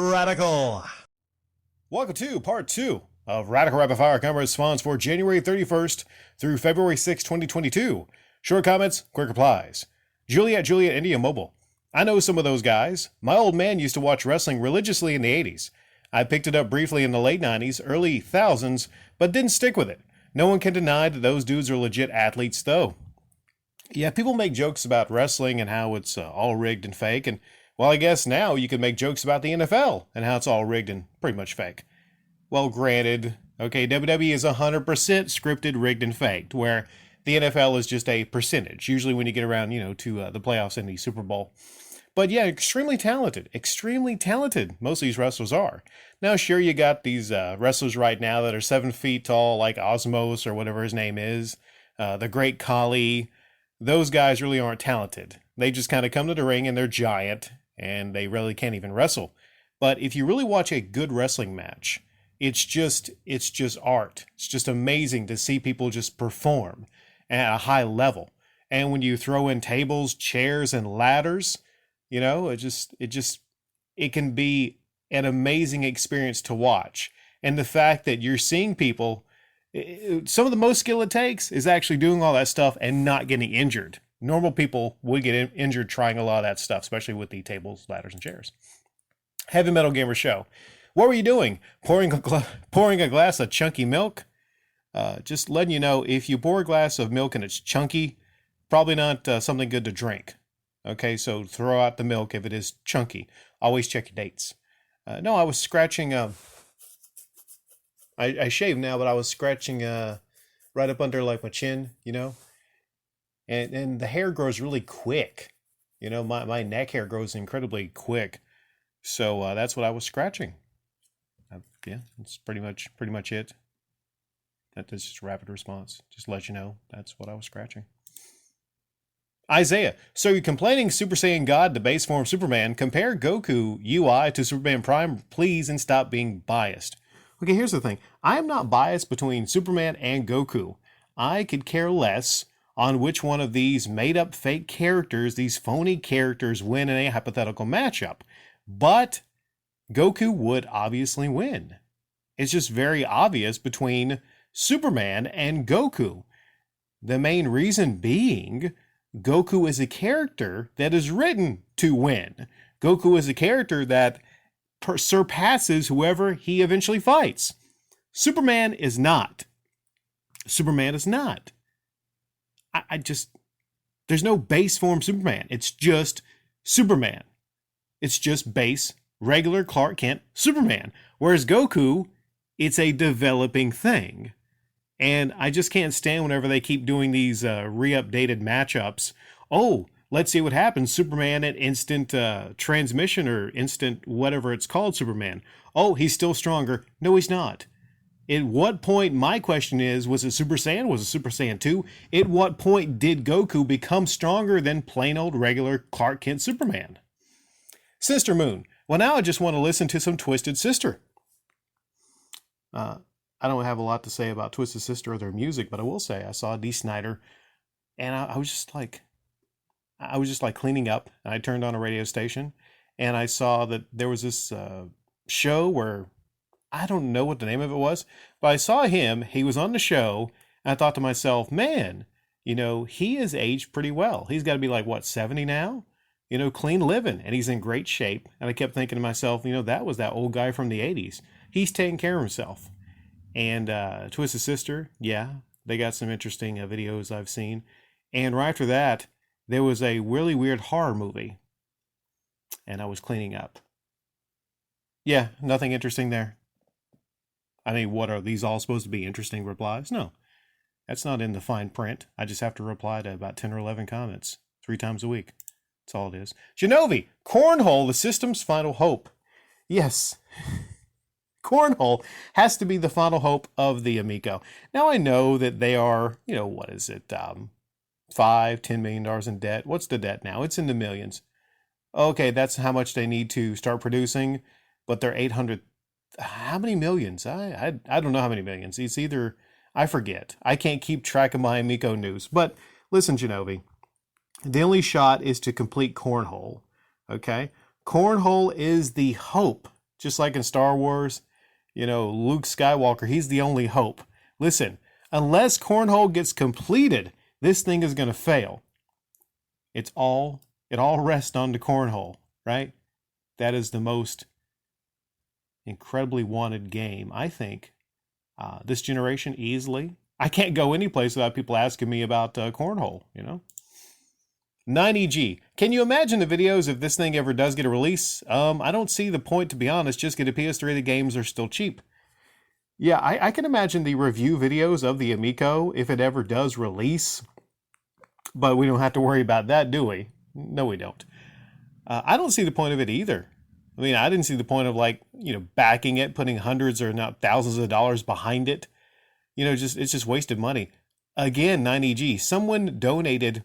Radical. Welcome to part 2 of Radical Rapid Fire Combat Response for January 31st through February 6, 2022. Short comments, quick replies. Juliet, India Mobile. I know some of those guys. My old man used to watch wrestling religiously in the 80s. I picked it up briefly in the late 90s, early thousands, but didn't stick with it. No one can deny that those dudes are legit athletes, though. Yeah, people make jokes about wrestling and how it's all rigged and fake, and well, I guess now you can make jokes about the NFL and how it's all rigged and pretty much fake. Well, granted, okay, WWE is 100% scripted, rigged, and faked, where the NFL is just a percentage, usually when you get around, to the playoffs and the Super Bowl. But yeah, extremely talented. Most of these wrestlers are. Now, sure, you got these wrestlers right now that are 7 feet tall, like Osmos or whatever his name is, the Great Khali. Those guys really aren't talented. They just kind of come to the ring and they're giant, and they really can't even wrestle. But if you really watch a good wrestling match, it's just art. It's just amazing to see people just perform at a high level. And when you throw in tables, chairs, and ladders, it can be an amazing experience to watch. And the fact that you're seeing people, some of the most skill it takes is actually doing all that stuff and not getting injured. Normal people would get injured trying a lot of that stuff, especially with the tables, ladders, and chairs. Heavy Metal Gamer Show. What were you doing? Pouring a glass of chunky milk? Just letting you know, if you pour a glass of milk and it's chunky, probably not something good to drink. Okay, so throw out the milk if it is chunky. Always check your dates. No, I was scratching. I shaved now, but I was scratching right up under like my chin, and the hair grows really quick. My neck hair grows incredibly quick. So that's what I was scratching. Yeah, that's pretty much it. That's just a rapid response. Just to let you know, that's what I was scratching. Isaiah, so you're complaining Super Saiyan God to base form Superman. Compare Goku UI to Superman Prime, please, and stop being biased. Okay, here's the thing. I am not biased between Superman and Goku. I could care less on which one of these made-up fake characters, these phony characters, win in a hypothetical matchup. But Goku would obviously win. It's just very obvious between Superman and Goku. The main reason being, Goku is a character that is written to win. Goku is a character that surpasses whoever he eventually fights. Superman is not. There's no base form Superman. It's just Superman. It's just base, regular Clark Kent Superman. Whereas Goku, it's a developing thing. And I just can't stand whenever they keep doing these re-updated matchups. Oh, let's see what happens. Superman at instant transmission or instant whatever it's called Superman. Oh, he's still stronger. No, he's not. At what point, my question is, was it Super Saiyan? Was it Super Saiyan 2? At what point did Goku become stronger than plain old regular Clark Kent Superman? Sister Moon. Well, now I just want to listen to some Twisted Sister. I don't have a lot to say about Twisted Sister or their music, but I will say I saw Dee Snider, and I was just like cleaning up, and I turned on a radio station, and I saw that there was this show where I don't know what the name of it was, but I saw him. He was on the show, and I thought to myself, man, he has aged pretty well. He's got to be like, what, 70 now? Clean living, and he's in great shape. And I kept thinking to myself, that was that old guy from the 80s. He's taking care of himself. And Twisted Sister, yeah, they got some interesting videos I've seen. And right after that, there was a really weird horror movie. And I was cleaning up. Yeah, nothing interesting there. I mean, what are these all supposed to be interesting replies? No, that's not in the fine print. I just have to reply to about 10 or 11 comments 3 times a week. That's all it is. Genovi, cornhole, the system's final hope. Yes. Cornhole has to be the final hope of the Amico. Now I know that they are, what is it, $5-10 million in debt. What's the debt now? It's in the millions. Okay, that's how much they need to start producing, but they're 800. How many millions? I don't know how many millions. It's either, I forget. I can't keep track of my Amico news. But listen, Genovi, the only shot is to complete Cornhole. Okay? Cornhole is the hope Just like in Star Wars, Luke Skywalker, he's the only hope. Listen, unless Cornhole gets completed, this thing is going to fail. It all rests on the Cornhole, right? That is the most incredibly wanted game, I think, this generation easily. I can't go any place without people asking me about Cornhole, 90G. Can you imagine the videos if this thing ever does get a release? I don't see the point, to be honest. Just get a PS3. The games are still cheap. Yeah, I can imagine the review videos of the Amico if it ever does release. But we don't have to worry about that, do we? No, we don't. I don't see the point of it either. I mean, I didn't see the point of backing it, putting hundreds or now thousands of dollars behind it. It's just wasted money. Again, 90G. Someone donated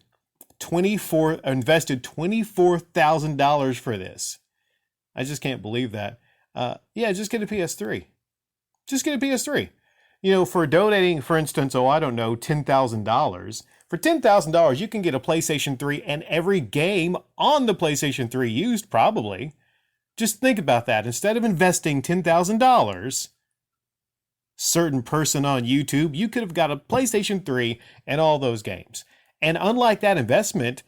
invested $24,000 for this. I just can't believe that. Just get a PS3. Just get a PS3. For donating, for instance, I don't know, $10,000. For $10,000, you can get a PlayStation 3 and every game on the PlayStation 3 used, probably. Just think about that. Instead of investing $10,000, certain person on YouTube, you could have got a PlayStation 3 and all those games. And unlike that investment,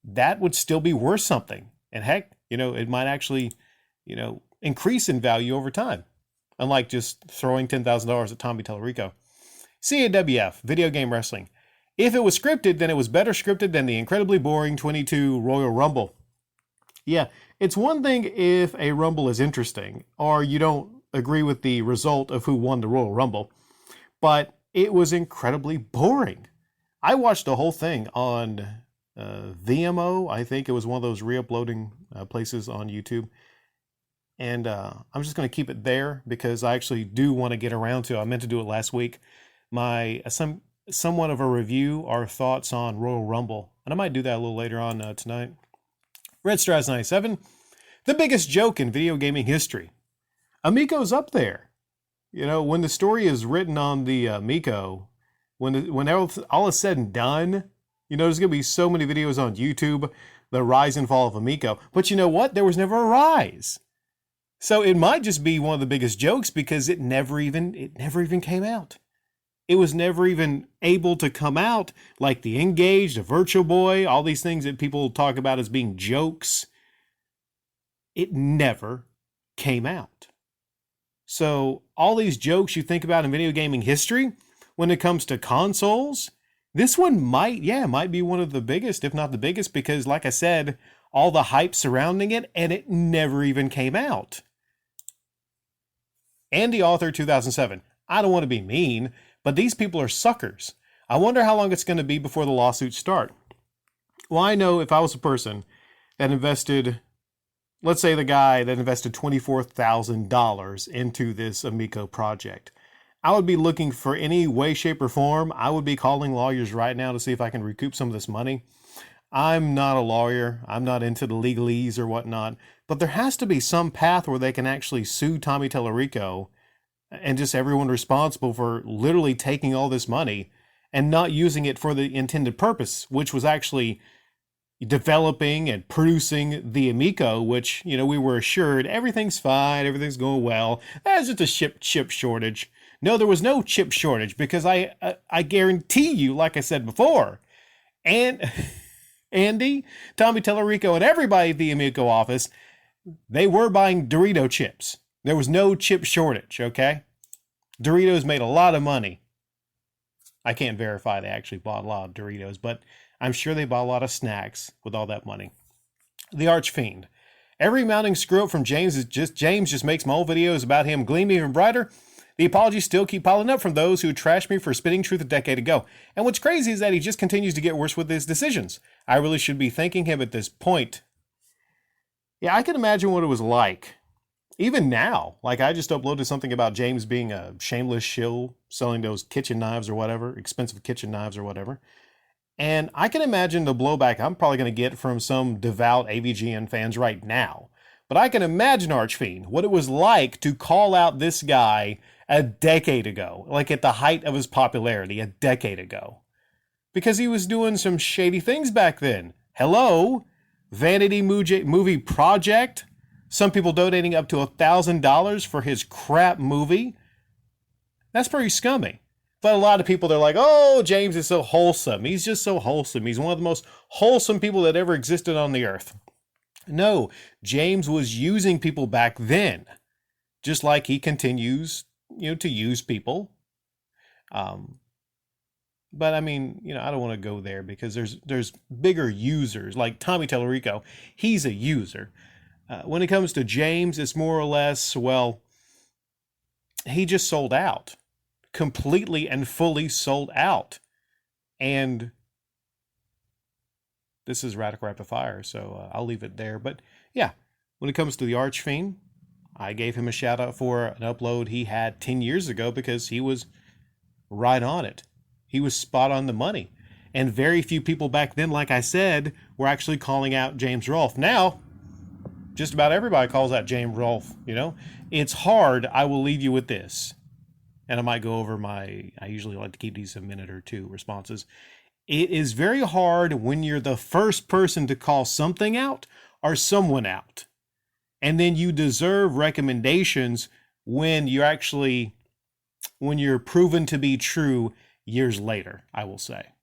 that would still be worth something. And heck, it might actually, increase in value over time. Unlike just throwing $10,000 at Tommy Tallarico. CAWF, Video Game Wrestling. If it was scripted, then it was better scripted than the incredibly boring 22 Royal Rumble. Yeah, it's one thing if a Rumble is interesting, or you don't agree with the result of who won the Royal Rumble, but it was incredibly boring. I watched the whole thing on VMO. I think it was one of those re-uploading places on YouTube. And I'm just going to keep it there because I actually do want to get around to, I meant to do it last week, somewhat of a review, our thoughts on Royal Rumble. And I might do that a little later on tonight. Red Straz 97, the biggest joke in video gaming history. Amico's up there. When the story is written on the Amico, when all is said and done, there's going to be so many videos on YouTube, the rise and fall of Amico. But you know what? There was never a rise. So it might just be one of the biggest jokes because it never even came out. It was never even able to come out like the Engage, the Virtual Boy, all these things that people talk about as being jokes. It never came out. So all these jokes you think about in video gaming history, when it comes to consoles, this one might be one of the biggest, if not the biggest, because like I said, all the hype surrounding it, and it never even came out. Andy Author 2007. I don't want to be mean, but these people are suckers. I wonder how long it's going to be before the lawsuits start. Well, I know if I was a person that invested, let's say the guy that invested $24,000 into this Amico project, I would be looking for any way, shape, or form. I would be calling lawyers right now to see if I can recoup some of this money. I'm not a lawyer. I'm not into the legalese or whatnot. But there has to be some path where they can actually sue Tommy Tallarico and just everyone responsible for literally taking all this money and not using it for the intended purpose, which was actually developing and producing the Amico, which, we were assured everything's fine, everything's going well. That's just a chip shortage. No, there was no chip shortage because I guarantee you, like I said before, and Andy, Tommy Tallarico, and everybody at the Amico office, they were buying Dorito chips. There was no chip shortage, okay? Doritos made a lot of money. I can't verify they actually bought a lot of Doritos, but I'm sure they bought a lot of snacks with all that money. The Archfiend. Every mounting screw-up from James just makes my old videos about him gleam even brighter. The apologies still keep piling up from those who trashed me for spitting truth a decade ago. And what's crazy is that he just continues to get worse with his decisions. I really should be thanking him at this point. Yeah, I can imagine what it was like. Even now, like I just uploaded something about James being a shameless shill, selling those kitchen knives or whatever, expensive kitchen knives or whatever. And I can imagine the blowback I'm probably going to get from some devout AVGN fans right now. But I can imagine, Archfiend, what it was like to call out this guy a decade ago, like at the height of his popularity a decade ago. Because he was doing some shady things back then. Hello? Vanity Movie Project? Some people donating up to $1,000 for his crap movie. That's pretty scummy. But a lot of people, they're like, oh, James is so wholesome. He's just so wholesome. He's one of the most wholesome people that ever existed on the earth. No, James was using people back then, just like he continues, to use people. But I mean, I don't want to go there because there's bigger users like Tommy Tallarico. He's a user. When it comes to James, it's more or less, well, he just sold out, completely and fully sold out. And this is Radical Rapid Fire, so I'll leave it there. But yeah, when it comes to the Archfiend, I gave him a shout out for an upload he had 10 years ago because he was right on it. He was spot on the money. And very few people back then, like I said, were actually calling out James Rolfe. Now, just about everybody calls out James Rolfe, It's hard. I will leave you with this. And I might go over I usually like to keep these a minute or two responses. It is very hard when you're the first person to call something out or someone out. And then you deserve recommendations when you're proven to be true years later, I will say.